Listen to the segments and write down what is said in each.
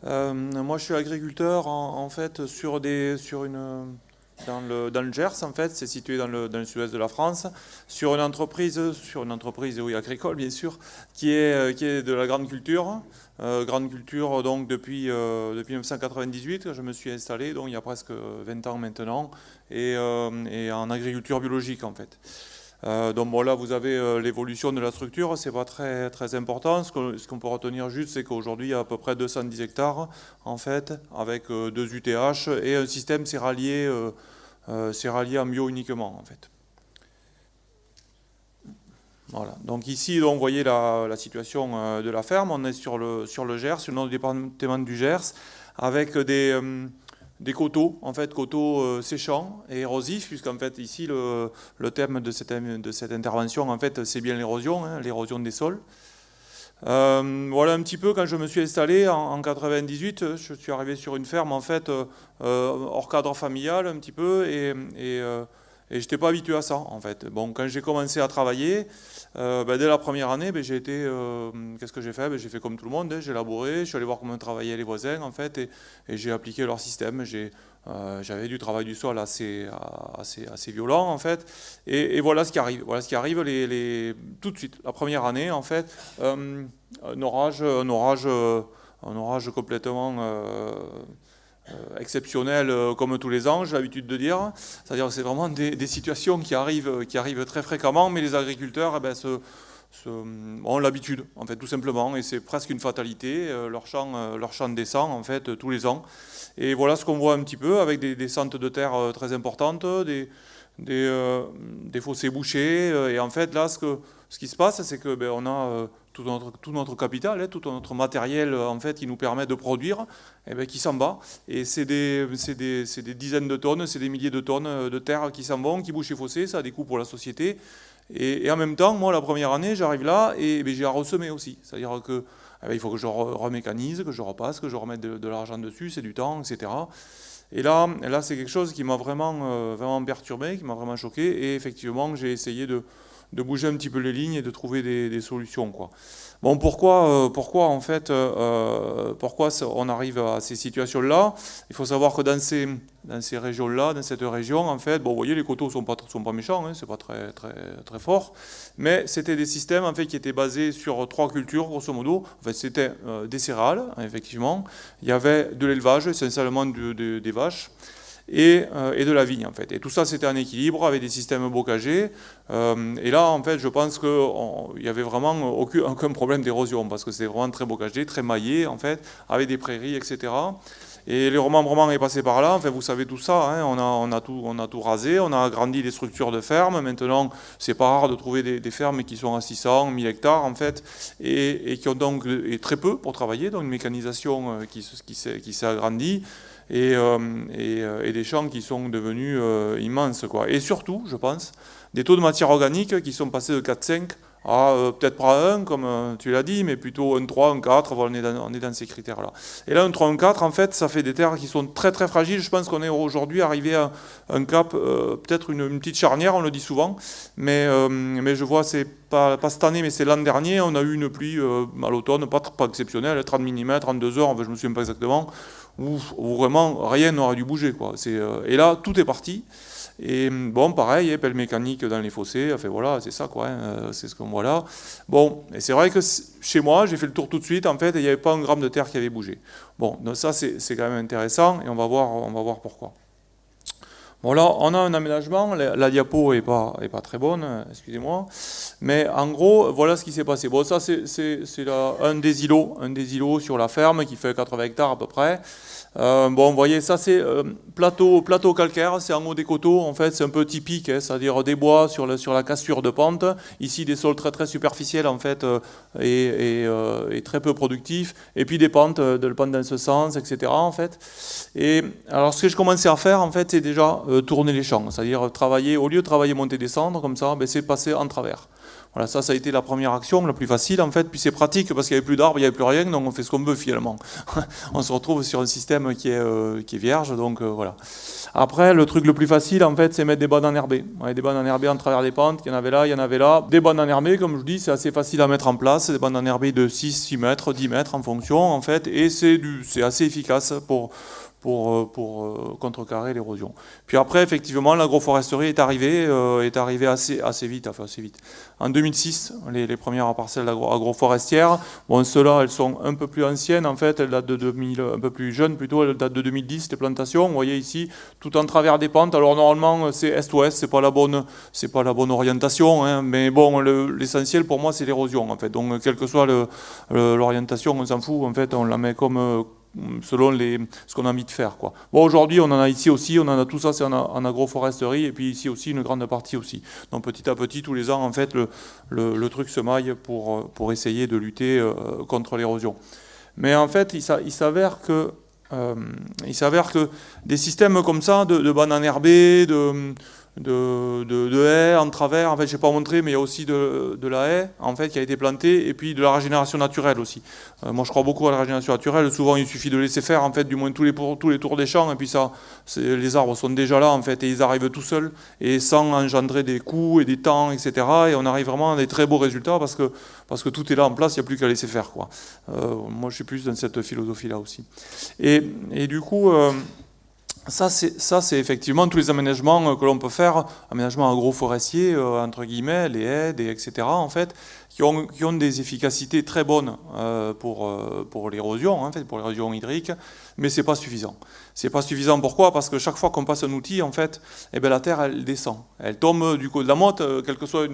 Moi, je suis agriculteur en fait dans le Gers en fait, c'est situé dans le sud-ouest de la France, sur une entreprise oui, agricole bien sûr, qui est de la grande culture donc depuis 1998 que je me suis installé, donc il y a presque 20 ans maintenant, et en agriculture biologique en fait. Donc bon, là, vous avez l'évolution de la structure, c'est pas très, très important. Ce qu'on peut retenir juste, c'est qu'aujourd'hui, il y a à peu près 210 hectares, en fait, avec 2 UTH et un système céréalier en bio uniquement, en fait. Voilà. Donc ici, donc, vous voyez la situation de la ferme. On est sur le Gers, sur le nord du département du Gers, avec des coteaux, en fait, coteaux séchants et érosifs, puisqu'en fait, ici, le thème de cette intervention, en fait, c'est bien l'érosion, hein, l'érosion des sols. Voilà un petit peu quand je me suis installé en 98, je suis arrivé sur une ferme, en fait, hors cadre familial, un petit peu, et je n'étais pas habitué à ça, en fait. Bon, quand j'ai commencé à travailler, dès la première année, qu'est-ce que j'ai fait? J'ai fait comme tout le monde, hein, j'ai labouré, je suis allé voir comment travaillaient les voisins, en fait, et j'ai appliqué leur système. J'avais du travail du sol assez violent, en fait, et voilà ce qui arrive. Voilà ce qui arrive tout de suite. La première année, en fait, un orage complètement exceptionnel comme tous les ans, j'ai l'habitude de dire. C'est-à-dire que c'est vraiment des situations qui arrivent très fréquemment, mais les agriculteurs ont l'habitude, en fait, tout simplement, et c'est presque une fatalité. Leur champ descend, en fait, tous les ans. Et voilà ce qu'on voit un petit peu, avec des descentes de terre très importantes, des fossés bouchés. Et en fait, là, ce qui se passe, c'est que on a tout notre capital, hein, tout notre matériel en fait, qui nous permet de produire, qui s'en va. Et c'est des dizaines de tonnes, c'est des milliers de tonnes de terre qui s'en vont, qui bouchent les fossés, ça a des coûts pour la société. Et en même temps, moi, la première année, j'arrive là et j'ai à ressemer aussi. C'est-à-dire que il faut que je remécanise, que je repasse, que je remette de l'argent dessus, c'est du temps, etc. Et là c'est quelque chose qui m'a vraiment perturbé, qui m'a vraiment choqué. Et effectivement, j'ai essayé de bouger un petit peu les lignes et de trouver des solutions, quoi. Bon, pourquoi en fait, pourquoi on arrive à ces situations-là? Il faut savoir que dans ces régions-là, dans cette région, en fait, bon, vous voyez, les coteaux sont pas méchants, hein, c'est pas très, très, très fort, mais c'était des systèmes en fait qui étaient basés sur 3 cultures, grosso modo. En fait, c'était des céréales, hein, effectivement. Il y avait de l'élevage, essentiellement des vaches et de la vigne en fait. Et tout ça c'était en équilibre avec des systèmes bocagers. Et là en fait je pense qu'il n'y avait vraiment aucun problème d'érosion parce que c'était vraiment très bocagé, très maillé en fait, avec des prairies, etc. Et le remembrement est passé par là, enfin, vous savez tout ça, hein, on a tout rasé, on a agrandi les structures de fermes. Maintenant, c'est pas rare de trouver des fermes qui sont à 600, 1000 hectares en fait, et qui ont donc très peu pour travailler, donc une mécanisation qui s'est agrandie et des champs qui sont devenus immenses, quoi. Et surtout, je pense, des taux de matière organique qui sont passés de 4,5 à peut-être pas 1, comme tu l'as dit, mais plutôt un 3, un 4, voilà, on est dans ces critères-là. Et là, un 3, un 4, en fait, ça fait des terres qui sont très très fragiles. Je pense qu'on est aujourd'hui arrivé à un cap, peut-être une petite charnière, on le dit souvent, mais je vois, c'est pas cette année, mais c'est l'an dernier, on a eu une pluie à l'automne, pas exceptionnelle, 30 mm en 2 heures, enfin, je ne me souviens pas exactement, où vraiment rien n'aurait dû bouger, quoi. Et là, tout est parti. Et bon, pareil, pelle mécanique dans les fossés, enfin voilà, c'est ça, quoi, hein, c'est ce qu'on voit là. Bon, et c'est vrai que chez moi, j'ai fait le tour tout de suite, en fait, et il n'y avait pas un gramme de terre qui avait bougé. Bon, donc ça, c'est quand même intéressant, et on va voir pourquoi. Bon, là, on a un aménagement, la diapo est pas très bonne, excusez-moi, mais en gros, voilà ce qui s'est passé. Bon, ça, c'est un des îlots sur la ferme qui fait 80 hectares à peu près. Bon, vous voyez, ça c'est plateau calcaire, c'est en haut des coteaux, en fait, c'est un peu typique, hein, c'est-à-dire des bois sur la cassure de pente. Ici, des sols très très superficiels, en fait, et très peu productifs, et puis des pentes, de pentes dans ce sens, etc., en fait. Et alors, ce que je commençais à faire, en fait, c'est déjà tourner les champs, c'est-à-dire travailler, au lieu de travailler monter descendre, comme ça, c'est passer en travers. Voilà, ça a été la première action, la plus facile en fait, puis c'est pratique parce qu'il n'y avait plus d'arbres, il n'y avait plus rien, donc on fait ce qu'on veut finalement. On se retrouve sur un système qui est vierge, donc voilà. Après, le truc le plus facile en fait, c'est mettre des bandes enherbées. Ouais, des bandes enherbées en travers des pentes, il y en avait là, il y en avait là. Des bandes enherbées, comme je dis, c'est assez facile à mettre en place, des bandes enherbées de 6, 6 mètres, 10 mètres en fonction en fait, et c'est assez efficace pour contrecarrer l'érosion. Puis après, effectivement, l'agroforesterie est arrivée assez vite, enfin assez vite. En 2006, les premières parcelles agroforestières, bon, ceux-là, elles sont un peu plus anciennes, en fait, elles datent de 2000, un peu plus jeunes plutôt, elles datent de 2010, les plantations, vous voyez ici, tout en travers des pentes. Alors normalement, c'est est-ouest, c'est pas la bonne orientation, hein, mais bon, l'essentiel pour moi, c'est l'érosion, en fait. Donc, quelle que soit l'orientation, on s'en fout, en fait, on la met comme selon ce qu'on a envie de faire, quoi. Bon, aujourd'hui, on en a ici aussi, on en a tout ça, c'est en agroforesterie, et puis ici aussi, une grande partie aussi. Donc petit à petit, tous les ans, en fait, le truc se maille pour essayer de lutter contre l'érosion. Mais en fait, il s'avère que des systèmes comme ça, de bandes enherbées, de haies en travers, en fait je n'ai pas montré, mais il y a aussi de la haie en fait, qui a été plantée, et puis de la régénération naturelle aussi. Moi je crois beaucoup à la régénération naturelle, souvent il suffit de laisser faire en fait, du moins tous les tours des champs, et puis les arbres sont déjà là en fait, et ils arrivent tout seuls, et sans engendrer des coûts et des temps, etc. Et on arrive vraiment à des très beaux résultats parce que tout est là en place, il n'y a plus qu'à laisser faire, quoi. Moi je suis plus dans cette philosophie-là aussi. Et du coup... Ça, c'est effectivement tous les aménagements que l'on peut faire, aménagements agroforestiers, entre guillemets, les haies, etc., en fait, qui ont des efficacités très bonnes pour l'érosion, en fait, pour l'érosion hydrique, mais c'est pas suffisant. C'est pas suffisant, pourquoi? Parce que chaque fois qu'on passe un outil, en fait, eh ben, la terre, elle descend. Elle tombe du côté de la motte, quelle que soit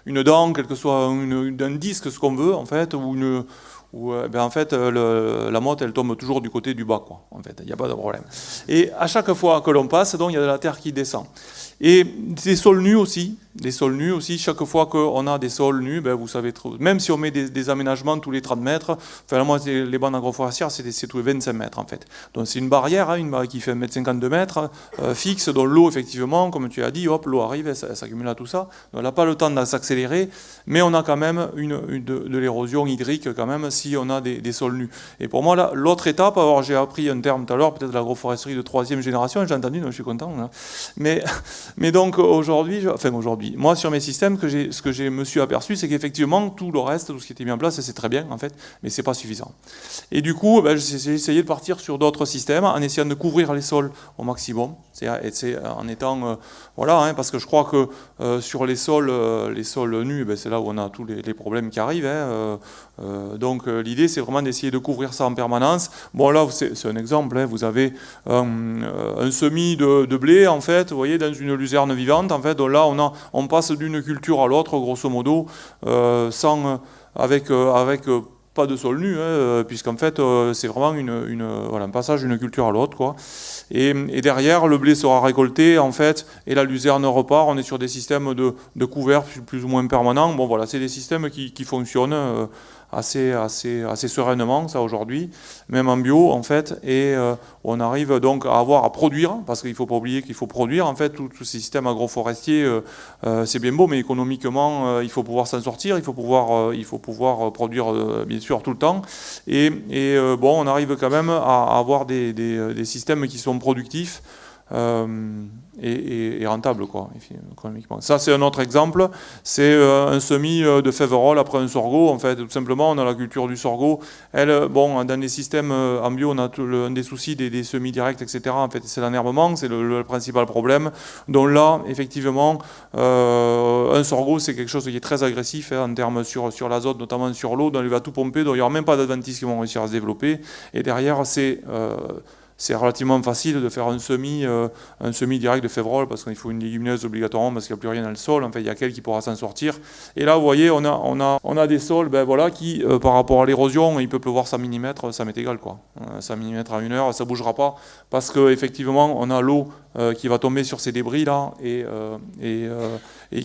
une dent, quel que soit un disque, ce qu'on veut, en fait, en fait, la motte, elle tombe toujours du côté du bas, quoi. En fait, il n'y a pas de problème. Et à chaque fois que l'on passe, donc, il y a de la terre qui descend. Et des sols nus aussi, chaque fois qu'on a des sols nus, ben, vous savez, même si on met des aménagements tous les 30 mètres, enfin, moi, les bandes agroforestières, c'est tous les 25 mètres, en fait. Donc, c'est une barrière, hein, une barrière qui fait 1,52 m, fixe, dont l'eau, effectivement, comme tu as dit, hop, l'eau arrive, elle s'accumule à tout ça. Donc, elle n'a pas le temps de s'accélérer, mais on a quand même de l'érosion hydrique, quand même, si on a des sols nus. Et pour moi, là, l'autre étape, alors j'ai appris un terme tout à l'heure, peut-être l'agroforesterie de 3e génération, j'ai entendu, donc je suis content. Hein. Mais donc aujourd'hui, moi sur mes systèmes, ce que je me suis aperçu, c'est qu'effectivement, tout le reste, tout ce qui était mis en place, c'est très bien en fait, mais c'est pas suffisant. Et du coup, j'ai essayé de partir sur d'autres systèmes, en essayant de couvrir les sols au maximum, c'est en étant, voilà, hein, parce que je crois que sur les sols nus, c'est là où on a tous les problèmes qui arrivent, hein, donc l'idée c'est vraiment d'essayer de couvrir ça en permanence. Bon là c'est un exemple, hein, vous avez un semis de blé en fait, vous voyez, dans une luzerne vivante en fait, donc là on passe d'une culture à l'autre grosso modo, avec pas de sol nu, hein, puisqu'en fait c'est vraiment un passage d'une culture à l'autre, quoi. Et derrière le blé sera récolté en fait, et la luzerne repart. On est sur des systèmes de couverts plus ou moins permanents. Bon voilà, c'est des systèmes qui fonctionnent assez sereinement, ça aujourd'hui, même en bio en fait, et on arrive donc à produire, parce qu'il ne faut pas oublier qu'il faut produire en fait, tous ces systèmes agroforestiers, c'est bien beau, mais économiquement il faut pouvoir s'en sortir, il faut pouvoir produire bien sûr tout le temps, et bon, on arrive quand même à avoir des systèmes qui sont productifs, et rentable, quoi, économiquement. Ça c'est un autre exemple, c'est un semis de fèverolles après un sorgho, en fait, tout simplement on a la culture du sorgho, bon, dans les systèmes en bio on a un des soucis des semis directs, etc. En fait c'est l'enherbement, c'est le principal problème, donc là effectivement un sorgho c'est quelque chose qui est très agressif, hein, en termes sur l'azote, notamment sur l'eau, donc il va tout pomper, donc il n'y aura même pas d'adventices qui vont réussir à se développer, et derrière c'est relativement facile de faire un semis direct de févrole, parce qu'il faut une légumineuse obligatoirement, parce qu'il n'y a plus rien dans le sol, en fait il y a qu'elle qui pourra s'en sortir. Et là vous voyez on a des sols voilà, qui par rapport à l'érosion, il peut pleuvoir 100 mm, ça m'est égal, quoi. 100 mm à 1 heure, ça ne bougera pas, parce qu'effectivement on a l'eau qui va tomber sur ces débris là, et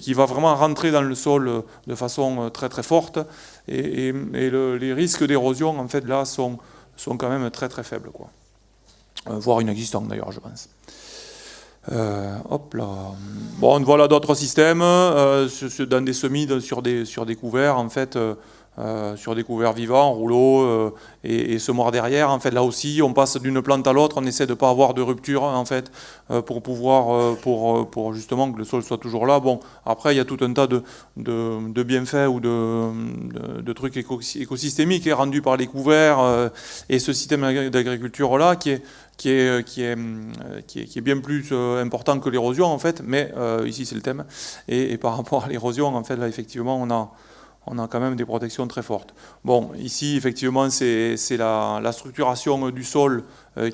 qui va vraiment rentrer dans le sol de façon très très forte, et les risques d'érosion en fait là sont quand même très très faibles, quoi. Voire inexistant d'ailleurs, je pense. Hop là. Bon, voilà d'autres systèmes dans des semis, sur des couverts, en fait, sur des couverts vivants, rouleaux, et semoirs derrière. En fait, là aussi, on passe d'une plante à l'autre, on essaie de ne pas avoir de rupture, en fait, pour pouvoir, pour justement que le sol soit toujours là. Bon, après, il y a tout un tas de bienfaits ou de trucs écosystémiques rendus par les couverts, et ce système d'agriculture-là qui est bien plus important que l'érosion, en fait, mais ici c'est le thème. Et par rapport à l'érosion, en fait, là, effectivement, on a quand même des protections très fortes. Bon, ici, effectivement, c'est la structuration du sol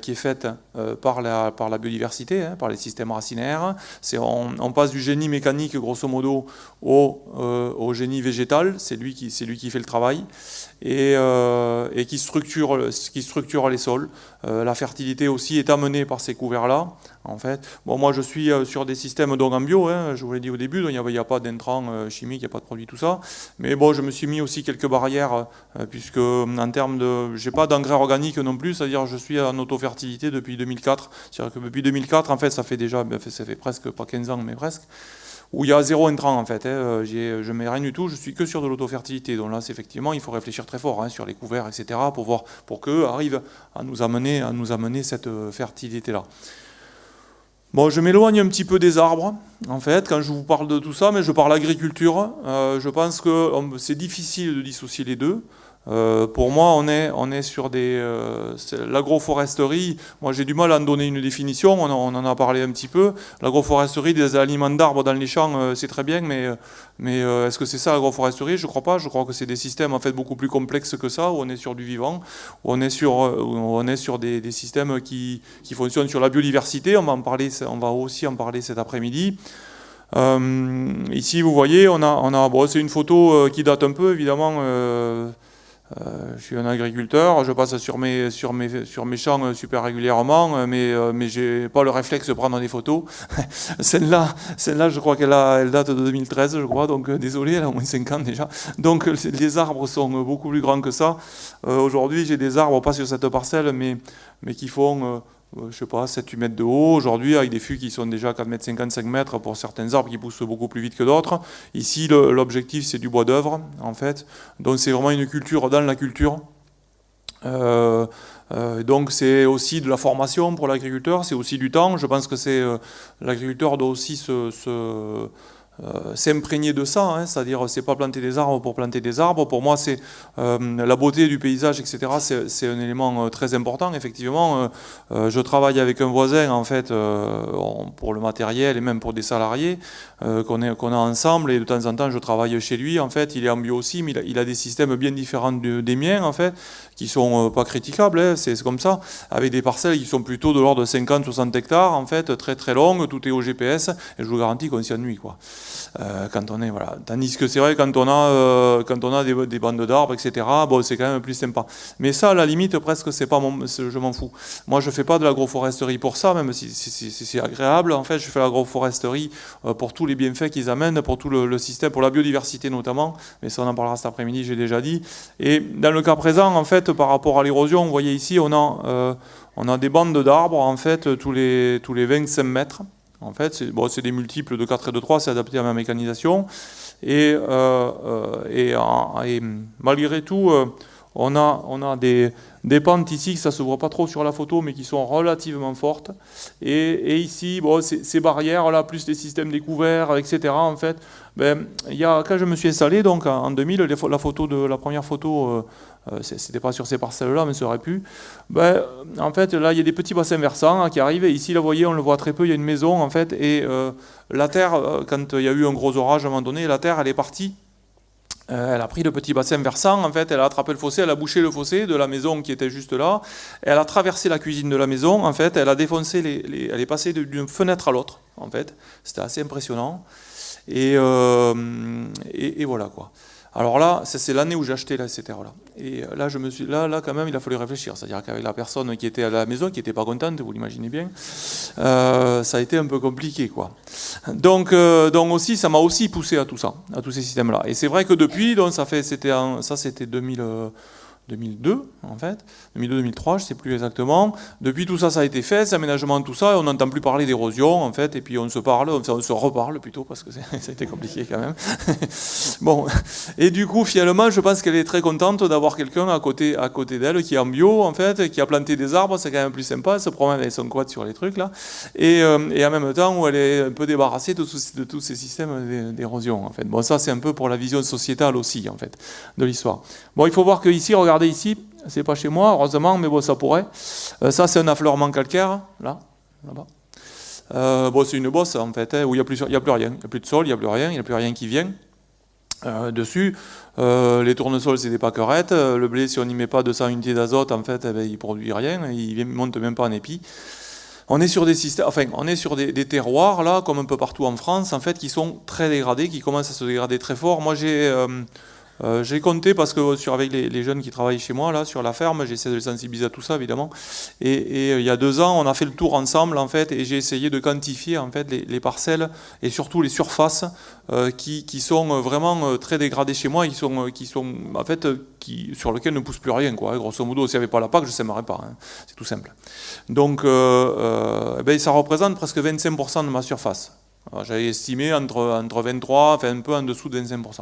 qui est faite par la biodiversité, hein, par les systèmes racinaires. On passe du génie mécanique, grosso modo, au génie végétal. C'est lui qui fait le travail et qui structure les sols. La fertilité aussi est amenée par ces couverts-là, en fait. Bon, moi, je suis sur des systèmes donc en bio, hein, je vous l'ai dit au début, donc il n'y a pas d'intrants chimiques, il n'y a pas de produits, tout ça. Mais bon, je me suis mis aussi quelques barrières, puisque en termes de... J'ai pas d'engrais organique non plus, c'est-à-dire je suis en auto-fertilité depuis 2004. C'est-à-dire que depuis 2004, en fait, ça fait presque, pas 15 ans, mais presque, où il y a zéro intrant, en fait. Hein. Je mets rien du tout, je suis que sur de l'auto-fertilité. Donc là, effectivement, il faut réfléchir très fort, hein, sur les couverts, etc., pour qu'eux arrivent à nous amener cette fertilité-là. Bon, je m'éloigne un petit peu des arbres, en fait, quand je vous parle de tout ça, mais je parle agriculture. Je pense que c'est difficile de dissocier les deux. Pour moi, on est sur l'agroforesterie. Moi, j'ai du mal à en donner une définition. On en a parlé un petit peu. L'agroforesterie, des aliments d'arbres dans les champs, c'est très bien, mais est-ce que c'est ça l'agroforesterie? Je crois pas. Je crois que c'est des systèmes en fait beaucoup plus complexes que ça, où on est sur du vivant, où on est sur des systèmes qui fonctionnent sur la biodiversité. On va aussi en parler cet après-midi. Ici, vous voyez, bon, c'est une photo qui date un peu, évidemment. Je suis un agriculteur, je passe sur mes champs super régulièrement, mais j'ai pas le réflexe de prendre des photos. Celle-là, je crois elle date de 2013, je crois, donc désolé, elle a au moins 5 ans déjà. Donc les arbres sont beaucoup plus grands que ça. Aujourd'hui, j'ai des arbres, pas sur cette parcelle, mais qui font... je sais pas, 7-8 mètres de haut, aujourd'hui, avec des fûts qui sont déjà à 4 mètres 50, 5 mètres pour certains arbres qui poussent beaucoup plus vite que d'autres. Ici, l'objectif, c'est du bois d'œuvre, en fait. Donc, c'est vraiment une culture dans la culture. Donc, c'est aussi de la formation pour l'agriculteur, c'est aussi du temps. Je pense que l'agriculteur doit aussi s'imprégner de ça, hein, c'est-à-dire c'est pas planter des arbres pour planter des arbres. Pour moi, c'est la beauté du paysage, etc. C'est un élément très important. Effectivement, je travaille avec un voisin, en fait, pour le matériel et même pour des salariés qu'on a ensemble. Et de temps en temps, je travaille chez lui. En fait, il est en bio aussi, mais il a des systèmes bien différents des miens, en fait, qui sont pas critiquables. Hein, c'est comme ça, avec des parcelles qui sont plutôt de l'ordre de 50-60 hectares, en fait, très très longues. Tout est au GPS, et je vous garantis qu'on s'y ennuie, quoi. Quand on est, voilà. Tandis que c'est vrai, quand on a des bandes d'arbres, etc., bon, c'est quand même plus sympa. Mais ça, à la limite, presque, je m'en fous. Moi, je fais pas de l'agroforesterie pour ça, même si c'est agréable. En fait, je fais l'agroforesterie pour tous les bienfaits qu'ils amènent, pour tout le système, pour la biodiversité notamment. Mais ça, on en parlera cet après-midi, j'ai déjà dit. Et dans le cas présent, en fait, par rapport à l'érosion, vous voyez ici, on a des bandes d'arbres, en fait, tous les 25 mètres. En fait, c'est des multiples de 4 et de 3, c'est adapté à ma mécanisation. Et malgré tout, on a des pentes ici, ça ne se voit pas trop sur la photo, mais qui sont relativement fortes. Et ici, bon, ces barrières-là, plus les systèmes découverts, etc., en fait, quand je me suis installé, donc en 2000, la première photo, c'était pas sur ces parcelles-là, mais ça aurait pu. En fait, là, il y a des petits bassins versants qui arrivent. Et ici, là, vous voyez, on le voit très peu, il y a une maison, en fait. Et la terre, quand il y a eu un gros orage à un moment donné, la terre, elle est partie. Elle a pris le petit bassin versant, en fait, elle a attrapé le fossé, elle a bouché le fossé de la maison qui était juste là, elle a traversé la cuisine de la maison, en fait, elle a défoncé elle est passée d'une fenêtre à l'autre, en fait, c'était assez impressionnant, et voilà, quoi. Alors là, c'est l'année où j'ai acheté cette terre-là. Et là, quand même, il a fallu réfléchir. C'est-à-dire qu'avec la personne qui était à la maison, qui n'était pas contente, vous l'imaginez bien, ça a été un peu compliqué, quoi. Donc aussi, ça m'a aussi poussé à tout ça, à tous ces systèmes-là. Et c'est vrai que depuis, donc c'était 2002, en fait, 2002-2003, je ne sais plus exactement. Depuis, tout ça, ça a été fait, cet aménagement, tout ça, et on n'entend plus parler d'érosion, en fait, et puis on se parle, on se reparle plutôt, parce que ça a été compliqué quand même. Bon, et du coup, finalement, je pense qu'elle est très contente d'avoir quelqu'un à côté d'elle qui est en bio, en fait, qui a planté des arbres, c'est quand même plus sympa, elle se promène avec son quad sur les trucs, là, et en même temps, où elle est un peu débarrassée de tous ces systèmes d'érosion, en fait. Bon, ça, c'est un peu pour la vision sociétale aussi, en fait, de l'histoire. Bon, il faut voir que ici, regardez ici, c'est pas chez moi, heureusement, mais bon, ça pourrait. Ça, c'est un affleurement calcaire, là-bas. Bon, c'est une bosse, en fait, où il n'y a plus rien. Il n'y a plus de sol, il n'y a plus rien, il n'y a plus rien qui vient dessus. Les tournesols, c'est des pâquerettes. Le blé, si on n'y met pas 200 unités d'azote, en fait, il ne produit rien. Il ne monte même pas en épi. On est sur des systèmes, enfin, on est sur des terroirs, là, comme un peu partout en France, en fait, qui sont très dégradés, qui commencent à se dégrader très fort. Moi, j'ai compté parce que avec les jeunes qui travaillent chez moi là sur la ferme, j'essaie de les sensibiliser à tout ça évidemment. Et il y a 2 ans, on a fait le tour ensemble en fait, et j'ai essayé de quantifier en fait les parcelles et surtout les surfaces qui sont vraiment très dégradées chez moi, qui sont en fait sur lesquelles ne pousse plus rien quoi. Grosso modo, s'il n'y avait pas la PAC, je ne sèmerais pas. Hein. C'est tout simple. Donc, ça représente presque 25% de ma surface. J'avais estimé entre 23, enfin un peu en dessous de 25%.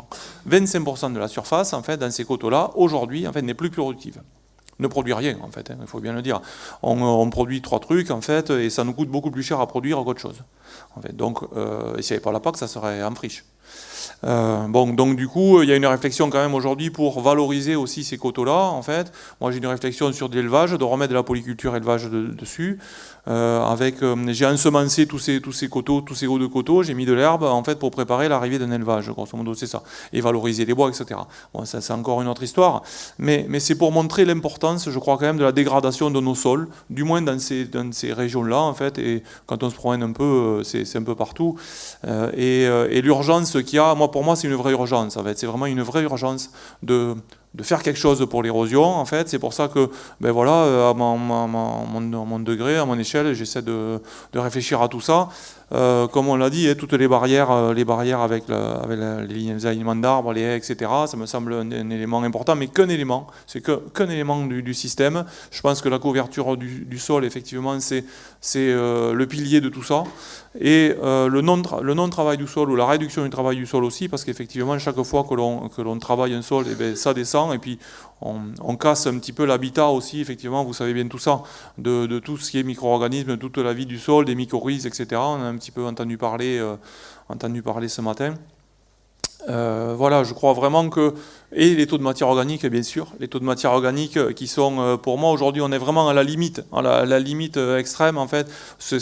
25% de la surface, en fait, dans ces coteaux-là, aujourd'hui, en fait, n'est plus productive. Ne produit rien, en fait, hein, il faut bien le dire. On produit 3 trucs, en fait, et ça nous coûte beaucoup plus cher à produire qu'autre chose. En fait. Donc, s'il n'y avait pas la PAC, ça serait en friche. Donc du coup, il y a une réflexion quand même aujourd'hui pour valoriser aussi ces coteaux-là, en fait. Moi, j'ai une réflexion sur de l'élevage, de remettre de la polyculture élevage dessus. J'ai ensemencé tous ces coteaux, tous ces hauts de coteaux, j'ai mis de l'herbe, en fait, pour préparer l'arrivée d'un élevage, grosso modo, c'est ça. Et valoriser les bois, etc. Bon, ça, c'est encore une autre histoire. Mais c'est pour montrer l'importance, je crois, quand même, de la dégradation de nos sols, du moins dans ces régions-là, en fait. Et quand on se promène un peu, c'est un peu partout. Et l'urgence qu'il y a, pour moi, c'est une vraie urgence, en fait. C'est vraiment une vraie urgence de faire quelque chose pour l'érosion, en fait. C'est pour ça que, à mon degré, à mon échelle, j'essaie de réfléchir à tout ça. Comme on l'a dit, toutes les barrières avec les alignements d'arbres, les haies, etc., ça me semble un élément important, mais qu'un élément, c'est qu'un élément du système. Je pense que la couverture du sol, effectivement, c'est le pilier de tout ça. Et le non-travail du sol, ou la réduction du travail du sol aussi, parce qu'effectivement, chaque fois que l'on travaille un sol, ça descend, et puis on casse un petit peu l'habitat aussi, effectivement, vous savez bien tout ça, de tout ce qui est micro-organismes, toute la vie du sol, des mycorhizes, etc. On a un petit peu entendu parler ce matin. Voilà, je crois vraiment que... Et les taux de matière organique, bien sûr. Les taux de matière organique qui sont, pour moi, aujourd'hui, on est vraiment à la limite, la limite extrême, en fait. C'est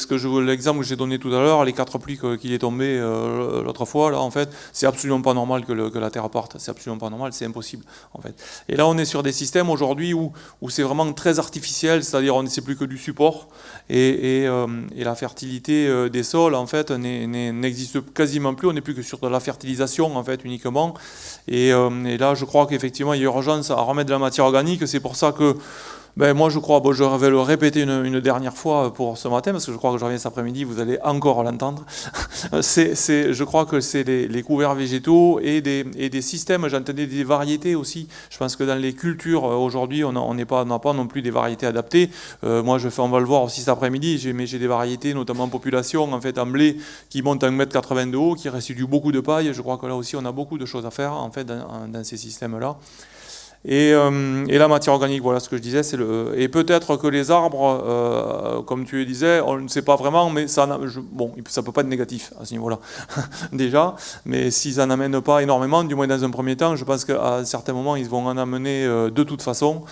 l'exemple que j'ai donné tout à l'heure, les 4 pluies qu'il est tombé l'autre fois, là, en fait, c'est absolument pas normal que la Terre parte. C'est absolument pas normal, c'est impossible, en fait. Et là, on est sur des systèmes, aujourd'hui, où c'est vraiment très artificiel, c'est-à-dire on ne sait plus que du support, et la fertilité des sols, en fait, n'existe quasiment plus, on n'est plus que sur de la fertilisation, en fait, uniquement. Et là, je crois qu'effectivement, il y a urgence à remettre de la matière organique. C'est pour ça que, moi, je crois, je vais le répéter une dernière fois pour ce matin, parce que je crois que je reviens cet après-midi, vous allez encore l'entendre. Je crois que c'est les couverts végétaux et des systèmes, j'entendais des variétés aussi. Je pense que dans les cultures, aujourd'hui, on n'a pas non plus des variétés adaptées. Moi, on va le voir aussi cet après-midi, j'ai des variétés, notamment en population, en fait, en blé, qui montent à 1,80 m de haut, qui restituent beaucoup de paille. Je crois que là aussi, on a beaucoup de choses à faire, en fait, dans ces systèmes-là. Et la matière organique, voilà ce que je disais, et peut-être que les arbres, comme tu le disais, on ne sait pas vraiment, mais ça peut pas être négatif à ce niveau-là, déjà, mais s'ils n'en amènent pas énormément, du moins dans un premier temps, je pense qu'à un certain moment, ils vont en amener de toute façon,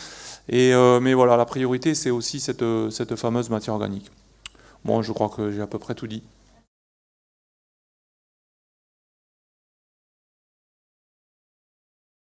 mais voilà, la priorité, c'est aussi cette fameuse matière organique. Bon, je crois que j'ai à peu près tout dit.